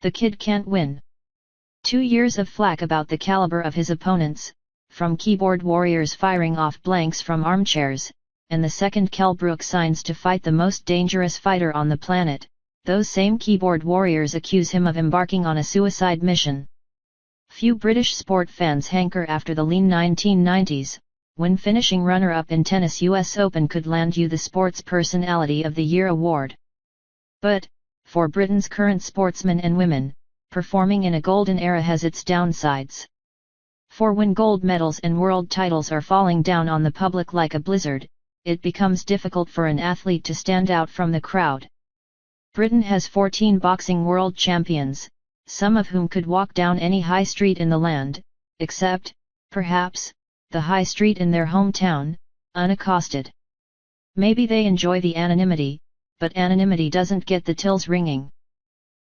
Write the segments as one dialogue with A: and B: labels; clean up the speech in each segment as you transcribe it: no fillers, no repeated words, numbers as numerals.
A: The kid can't win. 2 years of flak about the caliber of his opponents, from keyboard warriors firing off blanks from armchairs, and the second Kell Brook signs to fight the most dangerous fighter on the planet, those same keyboard warriors accuse him of embarking on a suicide mission. Few British sport fans hanker after the lean 1990s, when finishing runner-up in tennis US Open could land you the Sports Personality of the Year award. But, for Britain's current sportsmen and women, performing in a golden era has its downsides. For when gold medals and world titles are falling down on the public like a blizzard, it becomes difficult for an athlete to stand out from the crowd. Britain has 14 boxing world champions, some of whom could walk down any high street in the land, except, perhaps, the high street in their hometown, unaccosted. Maybe they enjoy the anonymity, but anonymity doesn't get the tills ringing.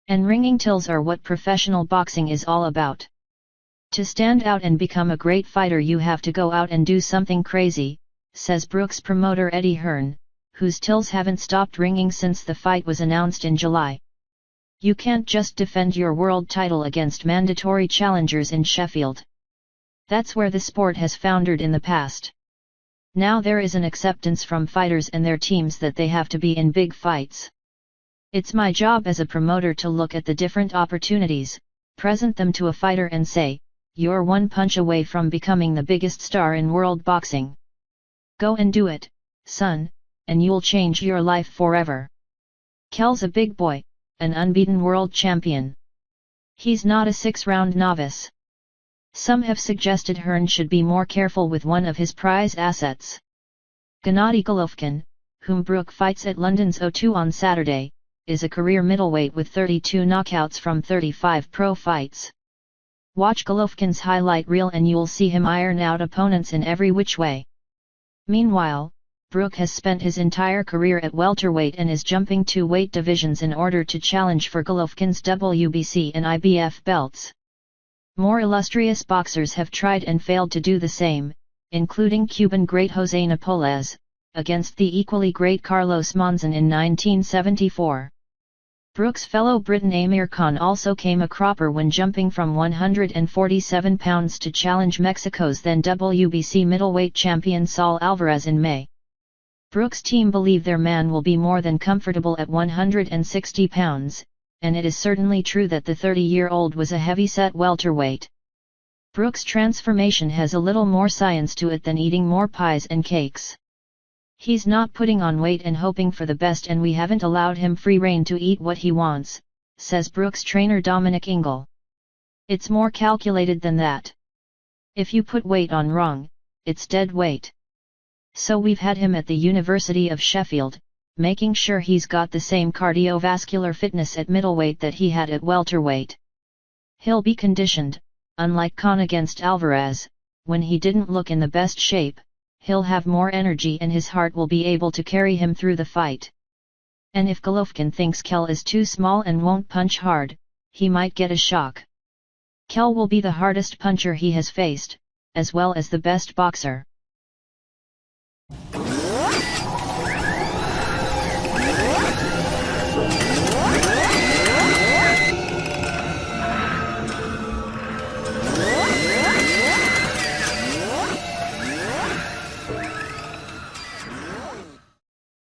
A: And ringing tills are what professional boxing is all about. To stand out and become a great fighter you have to go out and do something crazy, says Brook's promoter Eddie Hearn, whose tills haven't stopped ringing since the fight was announced in July. You can't just defend your world title against mandatory challengers in Sheffield. That's where the sport has foundered in the past. Now there is an acceptance from fighters and their teams that they have to be in big fights. It's my job as a promoter to look at the different opportunities, present them to a fighter and say, you're one punch away from becoming the biggest star in world boxing. Go and do it, son, and you'll change your life forever. Kell's a big boy, an unbeaten world champion. He's not a 6-round novice. Some have suggested Hearn should be more careful with one of his prize assets. Gennady Golovkin, whom Brook fights at London's O2 on Saturday, is a career middleweight with 32 knockouts from 35 pro fights. Watch Golovkin's highlight reel and you'll see him iron out opponents in every which way. Meanwhile, Brook has spent his entire career at welterweight and is jumping 2 weight divisions in order to challenge for Golovkin's WBC and IBF belts. More illustrious boxers have tried and failed to do the same, including Cuban great José Nápoles, against the equally great Carlos Monzon in 1974. Brook's fellow Briton Amir Khan also came a cropper when jumping from 147 pounds to challenge Mexico's then WBC middleweight champion Saul Alvarez in May. Brook's team believe their man will be more than comfortable at 160 pounds, and it is certainly true that the 30-year-old was a heavy-set welterweight. Brook's transformation has a little more science to it than eating more pies and cakes. He's not putting on weight and hoping for the best, and we haven't allowed him free rein to eat what he wants, says Brook's trainer Dominic Ingle. It's more calculated than that. If you put weight on wrong, it's dead weight. So we've had him at the University of Sheffield, making sure he's got the same cardiovascular fitness at middleweight that he had at welterweight. He'll be conditioned, unlike Khan against Alvarez, when he didn't look in the best shape. He'll have more energy and his heart will be able to carry him through the fight. And if Golovkin thinks Kell is too small and won't punch hard, he might get a shock. Kell will be the hardest puncher he has faced, as well as the best boxer.